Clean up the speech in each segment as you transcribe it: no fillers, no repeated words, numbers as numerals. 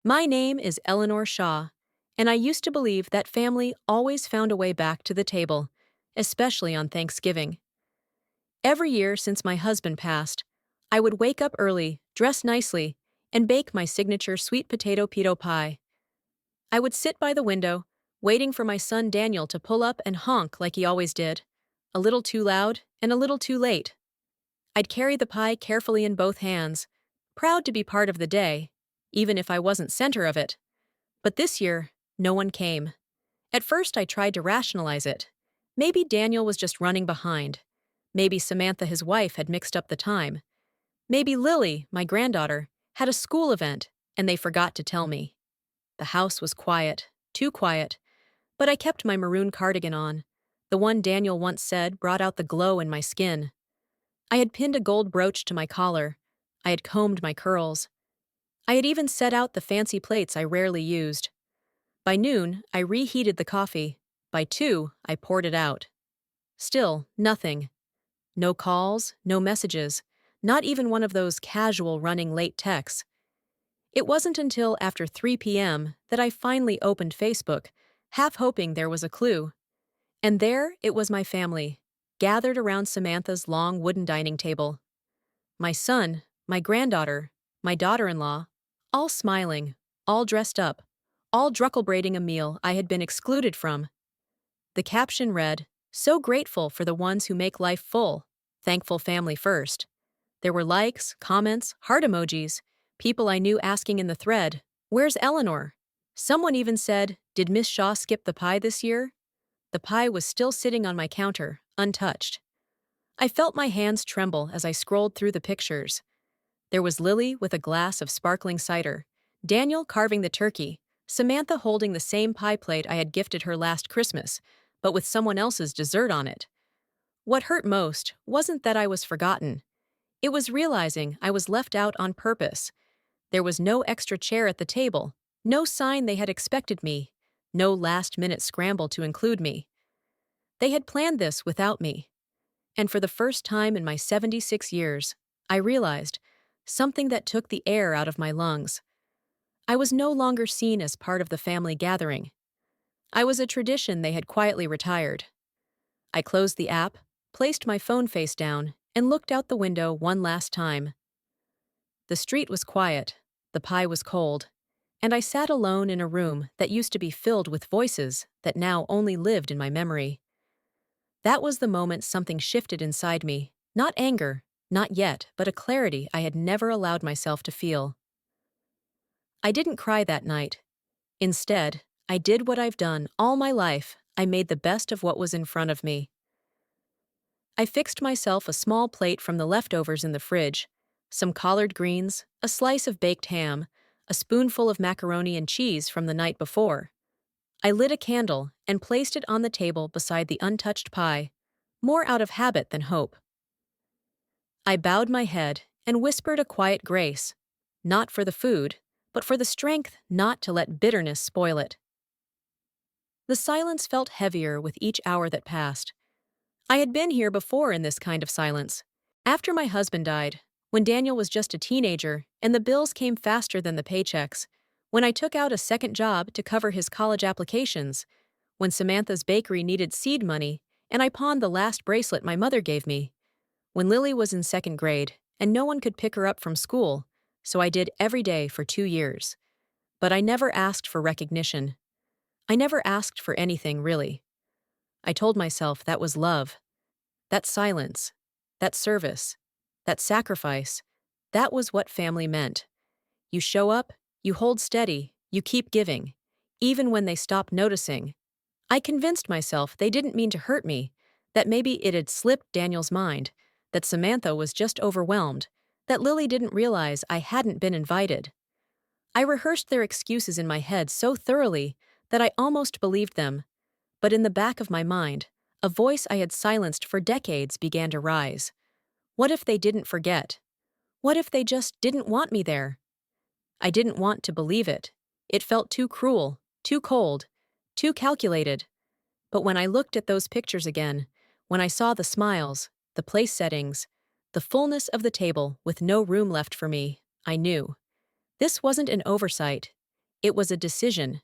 My name is Eleanor Shaw, and I used to believe that family always found a way back to the table, especially on Thanksgiving. Every year since my husband passed, I would wake up early, dress nicely, and bake my signature sweet potato peto pie. I would sit by the window, waiting for my son Daniel to pull up and honk like he always did, a little too loud and a little too late. I'd carry the pie carefully in both hands, proud to be part of the day, even if I wasn't center of it. But this year, no one came. At first, I tried to rationalize it. Maybe Daniel was just running behind. Maybe Samantha, his wife, had mixed up the time. Maybe Lily, my granddaughter, had a school event, and they forgot to tell me. The house was quiet, too quiet, but I kept my maroon cardigan on. The one Daniel once said brought out the glow in my skin. I had pinned a gold brooch to my collar. I had combed my curls. I had even set out the fancy plates I rarely used. By noon, I reheated the coffee. By 2, I poured it out. Still, nothing. No calls, no messages, not even one of those casual running late texts. It wasn't until after 3 p.m. that I finally opened Facebook, half hoping there was a clue. And there it was, my family, gathered around Samantha's long wooden dining table. My son, my granddaughter, my daughter-in-law, all smiling, all dressed up, all druckle-braiding a meal I had been excluded from. The caption read, "So grateful for the ones who make life full. Thankful family first." There were likes, comments, heart emojis, people I knew asking in the thread, "Where's Eleanor?" Someone even said, "Did Miss Shaw skip the pie this year?" The pie was still sitting on my counter, untouched. I felt my hands tremble as I scrolled through the pictures. There was Lily with a glass of sparkling cider, Daniel carving the turkey, Samantha holding the same pie plate I had gifted her last Christmas, but with someone else's dessert on it. What hurt most wasn't that I was forgotten. It was realizing I was left out on purpose. There was no extra chair at the table, no sign they had expected me, no last-minute scramble to include me. They had planned this without me. And for the first time in my 76 years, I realized something that took the air out of my lungs. I was no longer seen as part of the family gathering. I was a tradition they had quietly retired. I closed the app, placed my phone face down, and looked out the window one last time. The street was quiet, the pie was cold, and I sat alone in a room that used to be filled with voices that now only lived in my memory. That was the moment something shifted inside me, not anger, not yet, but a clarity I had never allowed myself to feel. I didn't cry that night. Instead, I did what I've done all my life. I made the best of what was in front of me. I fixed myself a small plate from the leftovers in the fridge, some collard greens, a slice of baked ham, a spoonful of macaroni and cheese from the night before. I lit a candle and placed it on the table beside the untouched pie, more out of habit than hope. I bowed my head and whispered a quiet grace, not for the food, but for the strength not to let bitterness spoil it. The silence felt heavier with each hour that passed. I had been here before in this kind of silence. After my husband died, when Daniel was just a teenager and the bills came faster than the paychecks, when I took out a second job to cover his college applications, when Samantha's bakery needed seed money and I pawned the last bracelet my mother gave me, when Lily was in second grade and no one could pick her up from school, so I did every day for 2 years. But I never asked for recognition. I never asked for anything, really. I told myself that was love. That silence, that service, that sacrifice, that was what family meant. You show up, you hold steady, you keep giving, even when they stop noticing. I convinced myself they didn't mean to hurt me, that maybe it had slipped Daniel's mind, that Samantha was just overwhelmed, that Lily didn't realize I hadn't been invited. I rehearsed their excuses in my head so thoroughly that I almost believed them. But in the back of my mind, a voice I had silenced for decades began to rise. What if they didn't forget? What if they just didn't want me there? I didn't want to believe it. It felt too cruel, too cold, too calculated. But when I looked at those pictures again, when I saw the smiles, the place settings, the fullness of the table with no room left for me, I knew. This wasn't an oversight. It was a decision,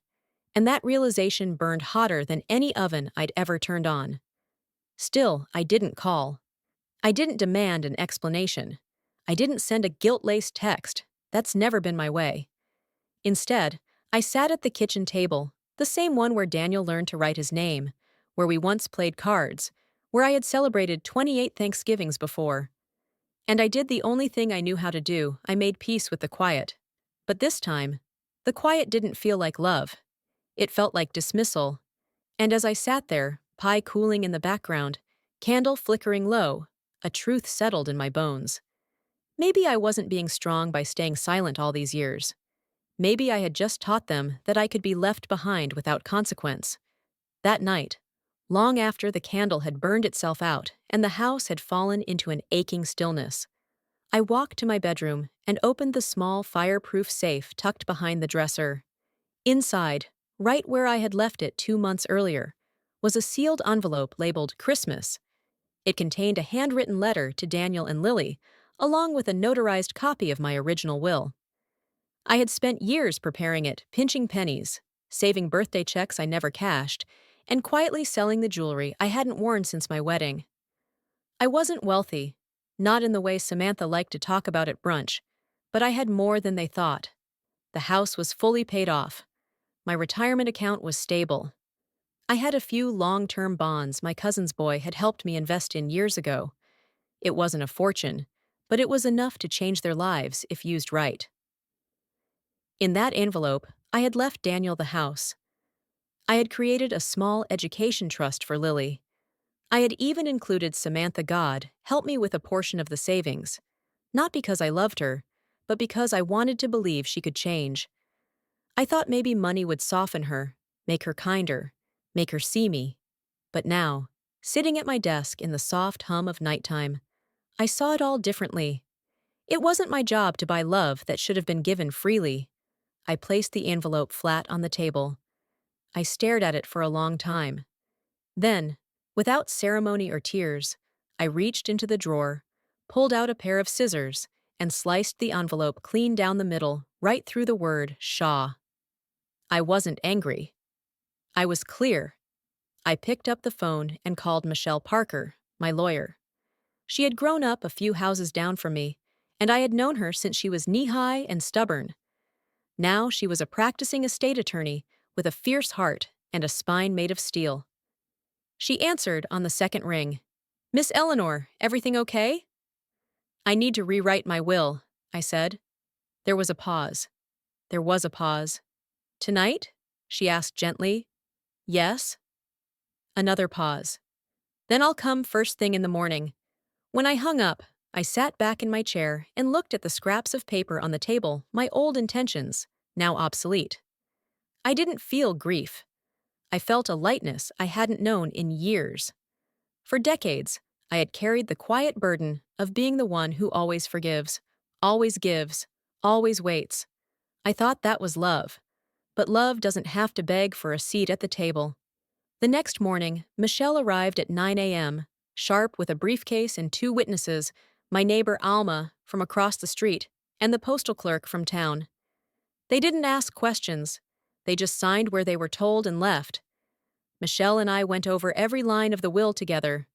and that realization burned hotter than any oven I'd ever turned on. Still, I didn't call. I didn't demand an explanation. I didn't send a guilt-laced text. That's never been my way. Instead, I sat at the kitchen table, the same one where Daniel learned to write his name, where we once played cards, where I had celebrated 28 Thanksgivings before. And I did the only thing I knew how to do. I made peace with the quiet. But this time, the quiet didn't feel like love. It felt like dismissal. And as I sat there, pie cooling in the background, candle flickering low, a truth settled in my bones. Maybe I wasn't being strong by staying silent all these years. Maybe I had just taught them that I could be left behind without consequence. That night, long after the candle had burned itself out and the house had fallen into an aching stillness, I walked to my bedroom and opened the small fireproof safe tucked behind the dresser. Inside, right where I had left it 2 months earlier, was a sealed envelope labeled Christmas. It contained a handwritten letter to Daniel and Lily, along with a notarized copy of my original will. I had spent years preparing it, pinching pennies, saving birthday checks I never cashed, and quietly selling the jewelry I hadn't worn since my wedding. I wasn't wealthy, not in the way Samantha liked to talk about at brunch, but I had more than they thought. The house was fully paid off. My retirement account was stable. I had a few long-term bonds my cousin's boy had helped me invest in years ago. It wasn't a fortune, but it was enough to change their lives if used right. In that envelope, I had left Daniel the house. I had created a small education trust for Lily. I had even included Samantha God help me with a portion of the savings, not because I loved her, but because I wanted to believe she could change. I thought maybe money would soften her, make her kinder, make her see me. But now, sitting at my desk in the soft hum of nighttime, I saw it all differently. It wasn't my job to buy love that should have been given freely. I placed the envelope flat on the table. I stared at it for a long time. Then, without ceremony or tears, I reached into the drawer, pulled out a pair of scissors, and sliced the envelope clean down the middle, right through the word Shaw. I wasn't angry. I was clear. I picked up the phone and called Michelle Parker, my lawyer. She had grown up a few houses down from me, and I had known her since she was knee-high and stubborn. Now she was a practicing estate attorney with a fierce heart and a spine made of steel. She answered on the second ring. "Miss Eleanor, everything okay?" "I need to rewrite my will," I said. There was a pause. There was a pause. "Tonight?" she asked gently. "Yes." Another pause. "Then I'll come first thing in the morning." When I hung up, I sat back in my chair and looked at the scraps of paper on the table, my old intentions, now obsolete. I didn't feel grief. I felt a lightness I hadn't known in years. For decades, I had carried the quiet burden of being the one who always forgives, always gives, always waits. I thought that was love. But love doesn't have to beg for a seat at the table. The next morning, Michelle arrived at 9 a.m., sharp with a briefcase and 2 witnesses, my neighbor Alma from across the street, and the postal clerk from town. They didn't ask questions. They just signed where they were told and left. Michelle and I went over every line of the will together.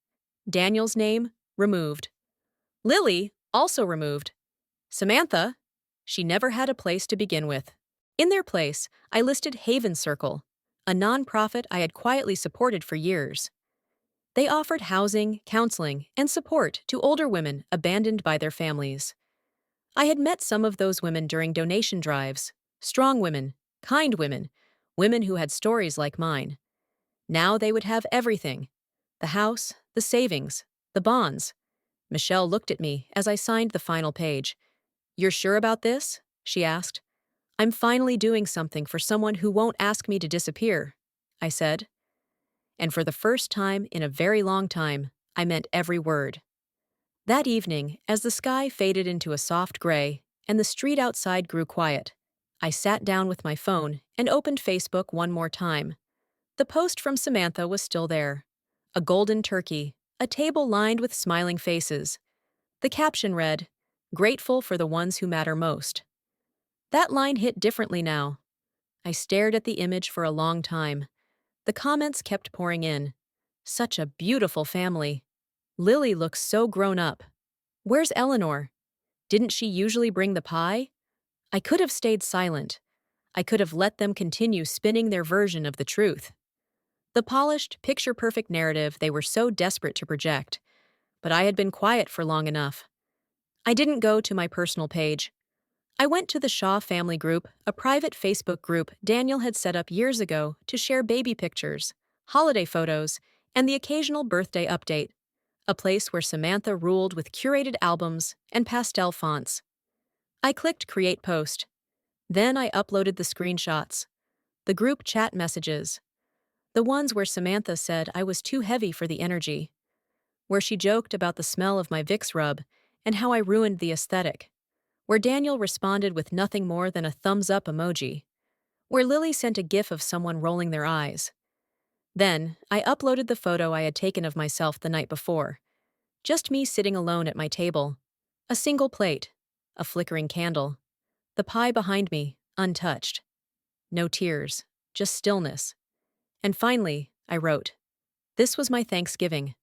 Daniel's name, removed. Lily, also removed. Samantha, she never had a place to begin with. In their place, I listed Haven Circle, a nonprofit I had quietly supported for years. They offered housing, counseling, and support to older women abandoned by their families. I had met some of those women during donation drives, strong women, kind women, women who had stories like mine. Now they would have everything: the house, the savings, the bonds. Michelle looked at me as I signed the final page. "You're sure about this?" she asked. "I'm finally doing something for someone who won't ask me to disappear," I said. And for the first time in a very long time, I meant every word. That evening, as the sky faded into a soft gray and the street outside grew quiet, I sat down with my phone and opened Facebook one more time. The post from Samantha was still there. A golden turkey, a table lined with smiling faces. The caption read, "Grateful for the ones who matter most." That line hit differently now. I stared at the image for a long time. The comments kept pouring in. Such a beautiful family. Lily looks so grown up. Where's Eleanor? Didn't she usually bring the pie? I could have stayed silent. I could have let them continue spinning their version of the truth. The polished, picture-perfect narrative they were so desperate to project. But I had been quiet for long enough. I didn't go to my personal page. I went to the Shaw family group, a private Facebook group Daniel had set up years ago to share baby pictures, holiday photos, and the occasional birthday update, a place where Samantha ruled with curated albums and pastel fonts. I clicked Create Post. Then I uploaded the screenshots, the group chat messages, the ones where Samantha said I was too heavy for the energy, where she joked about the smell of my Vicks rub and how I ruined the aesthetic, where Daniel responded with nothing more than a thumbs-up emoji, where Lily sent a gif of someone rolling their eyes. Then, I uploaded the photo I had taken of myself the night before. Just me sitting alone at my table. A single plate. A flickering candle. The pie behind me, untouched. No tears. Just stillness. And finally, I wrote, "This was my Thanksgiving."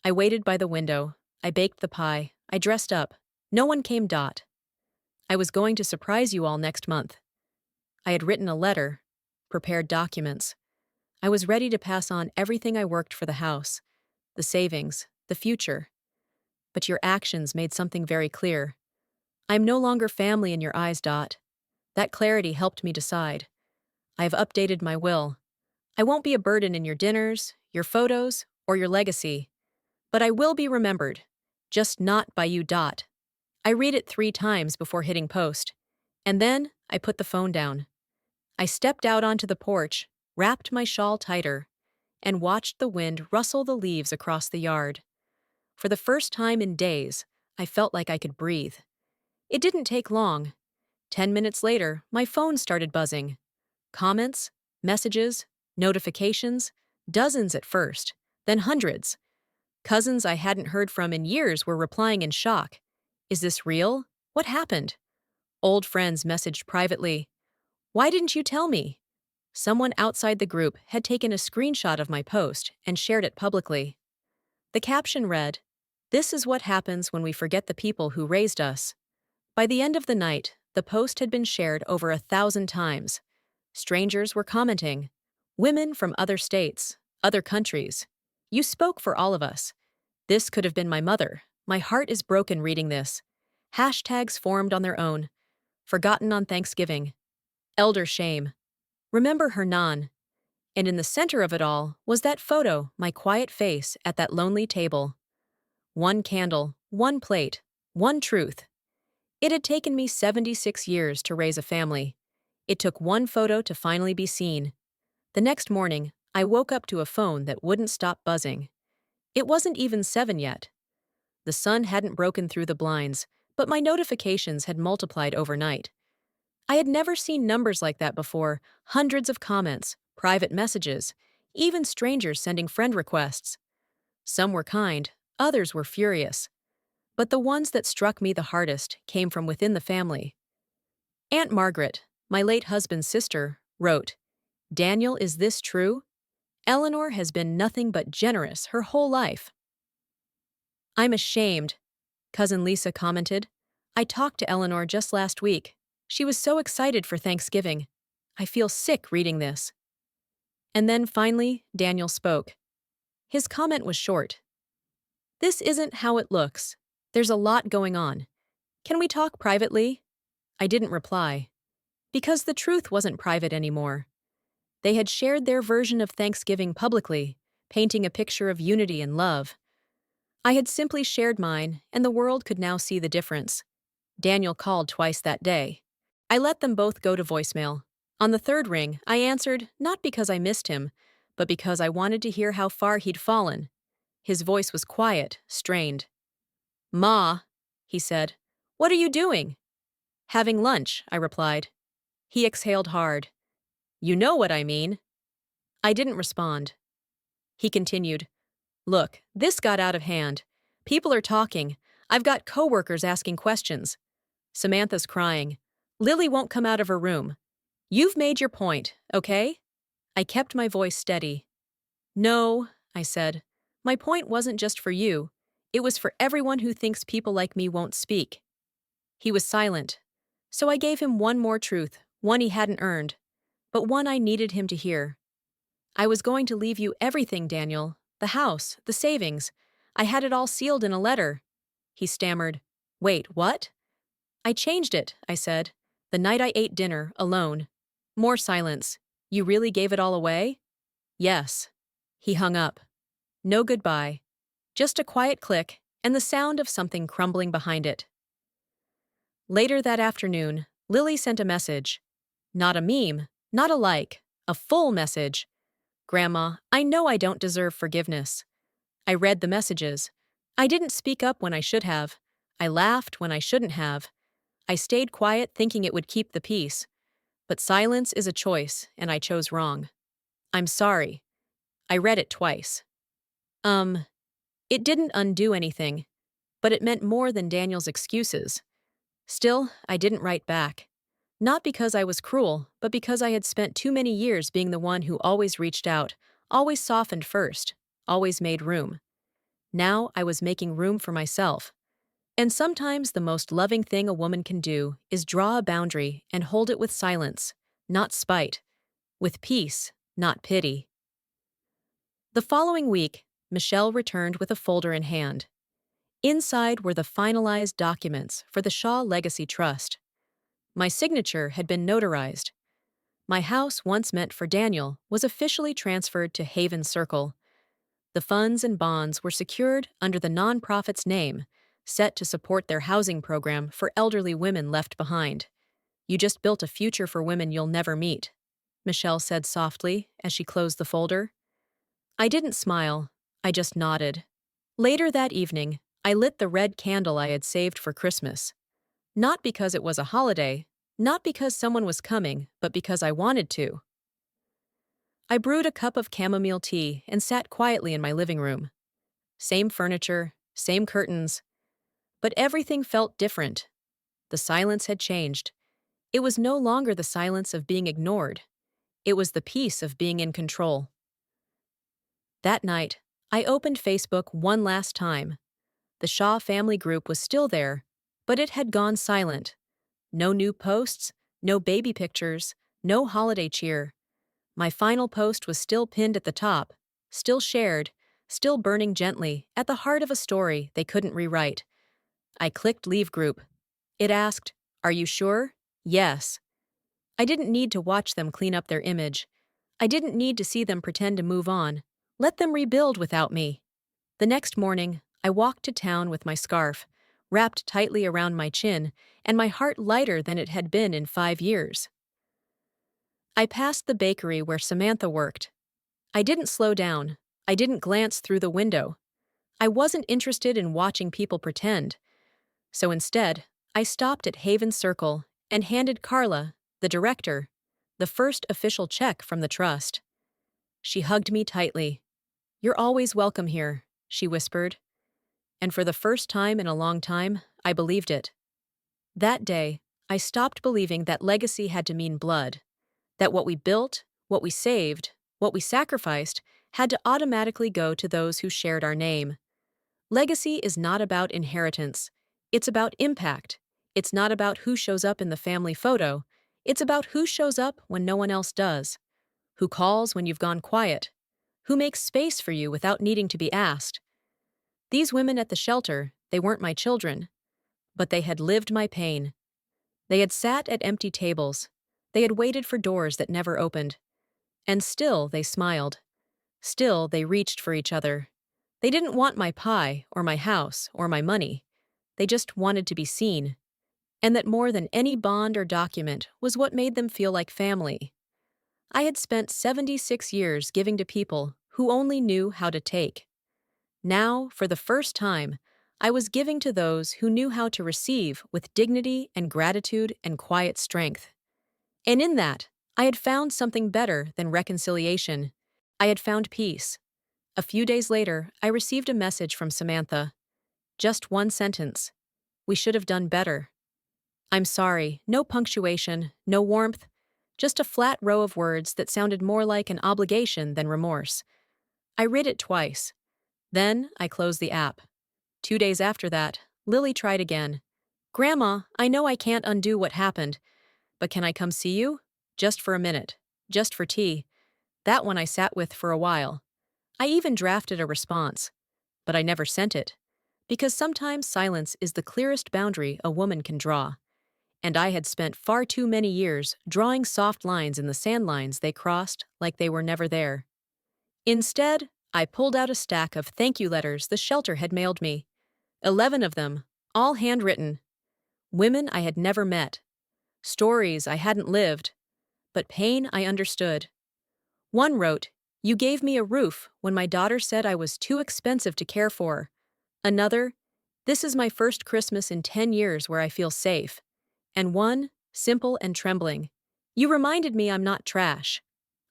I waited by the window. I baked the pie. I dressed up. No one came. I was going to surprise you all next month. I had written a letter, prepared documents. I was ready to pass on everything I worked for the house, the savings, the future. But your actions made something very clear. I'm no longer family in your eyes. That clarity helped me decide. I have updated my will. I won't be a burden in your dinners, your photos, or your legacy. But I will be remembered, just not by you. I read it 3 times before hitting post. And then I put the phone down. I stepped out onto the porch, wrapped my shawl tighter, and watched the wind rustle the leaves across the yard. For the first time in days, I felt like I could breathe. It didn't take long. 10 minutes later, my phone started buzzing. Comments, messages, notifications, dozens at first, then hundreds. Cousins I hadn't heard from in years were replying in shock. Is this real? What happened? Old friends messaged privately. Why didn't you tell me? Someone outside the group had taken a screenshot of my post and shared it publicly. The caption read, "This is what happens when we forget the people who raised us." By the end of the night, the post had been shared over 1,000 times. Strangers were commenting. Women from other states, other countries. You spoke for all of us. This could have been my mother. My heart is broken reading this. Hashtags formed on their own. Forgotten on Thanksgiving. Elder shame. Remember Hernan. And in the center of it all was that photo, my quiet face at that lonely table. One candle, one plate, one truth. It had taken me 76 years to raise a family. It took one photo to finally be seen. The next morning, I woke up to a phone that wouldn't stop buzzing. It wasn't even 7 yet. The sun hadn't broken through the blinds, but my notifications had multiplied overnight. I had never seen numbers like that before, hundreds of comments, private messages, even strangers sending friend requests. Some were kind, others were furious. But the ones that struck me the hardest came from within the family. Aunt Margaret, my late husband's sister, wrote, "Daniel, is this true? Eleanor has been nothing but generous her whole life." "I'm ashamed," Cousin Lisa commented. "I talked to Eleanor just last week. She was so excited for Thanksgiving. I feel sick reading this." And then finally, Daniel spoke. His comment was short. "This isn't how it looks. There's a lot going on. Can we talk privately?" I didn't reply. Because the truth wasn't private anymore. They had shared their version of Thanksgiving publicly, painting a picture of unity and love. I had simply shared mine, and the world could now see the difference. Daniel called twice that day. I let them both go to voicemail. On the 3rd ring, I answered, not because I missed him, but because I wanted to hear how far he'd fallen. His voice was quiet, strained. "Ma," he said, "what are you doing?" "Having lunch," I replied. He exhaled hard. "You know what I mean." I didn't respond. He continued, "Look, this got out of hand. People are talking. I've got coworkers asking questions. Samantha's crying. Lily won't come out of her room. You've made your point, okay? I kept my voice steady. No, I said. My point wasn't just for you. It was for everyone who thinks people like me won't speak. He was silent. So I gave him one more truth, one he hadn't earned, but one I needed him to hear. I was going to leave you everything, Daniel. The house, the savings. I had it all sealed in a letter. He stammered. Wait, what? I changed it, I said. The night I ate dinner, alone. More silence. You really gave it all away? Yes. He hung up. No goodbye. Just a quiet click, and the sound of something crumbling behind it. Later that afternoon, Lily sent a message. Not a meme, not a like, a full message. Grandma, I know I don't deserve forgiveness. I read the messages. I didn't speak up when I should have. I laughed when I shouldn't have. I stayed quiet thinking it would keep the peace. But silence is a choice, and I chose wrong. I'm sorry. I read it twice. It didn't undo anything, but it meant more than Daniel's excuses. Still, I didn't write back. Not because I was cruel, but because I had spent too many years being the one who always reached out, always softened first, always made room. Now I was making room for myself. And sometimes the most loving thing a woman can do is draw a boundary and hold it with silence, not spite, with peace, not pity. The following week, Michelle returned with a folder in hand. Inside were the finalized documents for the Shaw Legacy Trust. My signature had been notarized. My house, once meant for Daniel, was officially transferred to Haven Circle. The funds and bonds were secured under the nonprofit's name, set to support their housing program for elderly women left behind. You just built a future for women you'll never meet, Michelle said softly as she closed the folder. I didn't smile, I just nodded. Later that evening, I lit the red candle I had saved for Christmas. Not because it was a holiday, not because someone was coming, but because I wanted to. I brewed a cup of chamomile tea and sat quietly in my living room. Same furniture, same curtains, but everything felt different. The silence had changed. It was no longer the silence of being ignored. It was the peace of being in control. That night, I opened Facebook one last time. The Shaw family group was still there, but it had gone silent. No new posts, no baby pictures, no holiday cheer. My final post was still pinned at the top, still shared, still burning gently at the heart of a story they couldn't rewrite. I clicked Leave Group. It asked, "Are you sure?" Yes. I didn't need to watch them clean up their image. I didn't need to see them pretend to move on. Let them rebuild without me. The next morning, I walked to town with my scarf, wrapped tightly around my chin, and my heart lighter than it had been in 5 years. I passed the bakery where Samantha worked. I didn't slow down. I didn't glance through the window. I wasn't interested in watching people pretend. So instead, I stopped at Haven Circle and handed Carla, the director, the first official check from the trust. She hugged me tightly. "You're always welcome here," she whispered. And for the first time in a long time, I believed it. That day, I stopped believing that legacy had to mean blood, that what we built, what we saved, what we sacrificed, had to automatically go to those who shared our name. Legacy is not about inheritance. It's about impact. It's not about who shows up in the family photo. It's about who shows up when no one else does. Who calls when you've gone quiet. Who makes space for you without needing to be asked. These women at the shelter, they weren't my children. But they had lived my pain. They had sat at empty tables. They had waited for doors that never opened. And still they smiled. Still they reached for each other. They didn't want my pie, or my house, or my money. They just wanted to be seen. And that more than any bond or document was what made them feel like family. I had spent 76 years giving to people who only knew how to take. Now, for the first time, I was giving to those who knew how to receive with dignity and gratitude and quiet strength. And in that, I had found something better than reconciliation. I had found peace. A few days later, I received a message from Samantha. Just one sentence. "We should have done better." I'm sorry, no punctuation, no warmth, just a flat row of words that sounded more like an obligation than remorse. I read it twice. Then I closed the app. 2 days after that, Lily tried again. Grandma, I know I can't undo what happened, but can I come see you? Just for a minute. Just for tea. That one I sat with for a while. I even drafted a response. But I never sent it. Because sometimes silence is the clearest boundary a woman can draw. And I had spent far too many years drawing soft lines in the sand lines they crossed like they were never there. Instead, I pulled out a stack of thank you letters the shelter had mailed me. 11 of them, all handwritten. Women I had never met. Stories I hadn't lived. But pain I understood. One wrote, "You gave me a roof when my daughter said I was too expensive to care for." Another, "This is my first Christmas in 10 years where I feel safe." And one, simple and trembling, "You reminded me I'm not trash."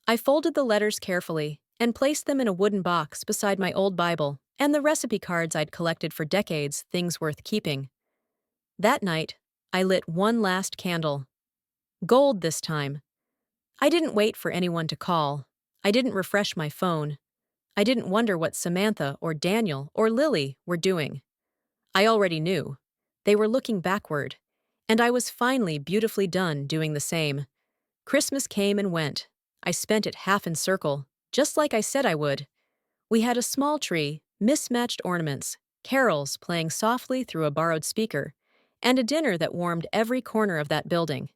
I folded the letters carefully and placed them in a wooden box beside my old Bible and the recipe cards I'd collected for decades, things worth keeping. That night, I lit one last candle. Gold this time. I didn't wait for anyone to call. I didn't refresh my phone. I didn't wonder what Samantha or Daniel or Lily were doing. I already knew. They were looking backward. And I was finally beautifully done doing the same. Christmas came and went. I spent it half in circle, just like I said I would. We had a small tree, mismatched ornaments, carols playing softly through a borrowed speaker, and a dinner that warmed every corner of that building.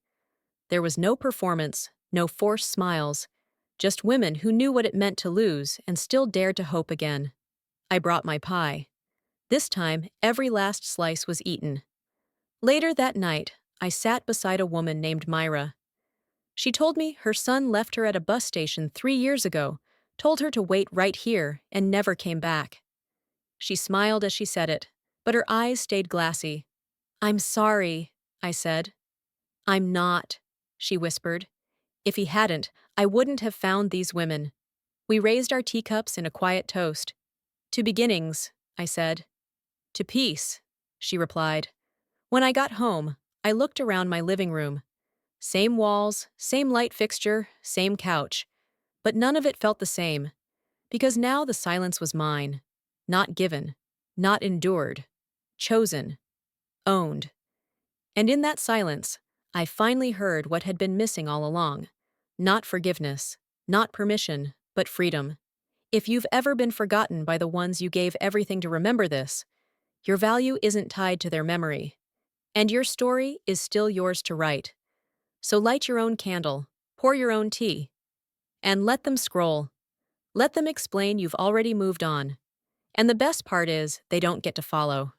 There was no performance, no forced smiles, just women who knew what it meant to lose and still dared to hope again. I brought my pie. This time, every last slice was eaten. Later that night, I sat beside a woman named Myra. She told me her son left her at a bus station 3 years ago, told her to wait right here, and never came back. She smiled as she said it, but her eyes stayed glassy. "I'm sorry," I said. "I'm not," she whispered. "If he hadn't, I wouldn't have found these women." We raised our teacups in a quiet toast. "To beginnings," I said. "To peace," she replied. When I got home, I looked around my living room. Same walls, same light fixture, same couch. But none of it felt the same, because now the silence was mine. Not given, not endured, chosen, owned. And in that silence, I finally heard what had been missing all along. Not forgiveness, not permission, but freedom. If you've ever been forgotten by the ones you gave everything to remember this, your value isn't tied to their memory. And your story is still yours to write. So light your own candle, pour your own tea, and let them scroll. Let them explain you've already moved on. And the best part is, they don't get to follow.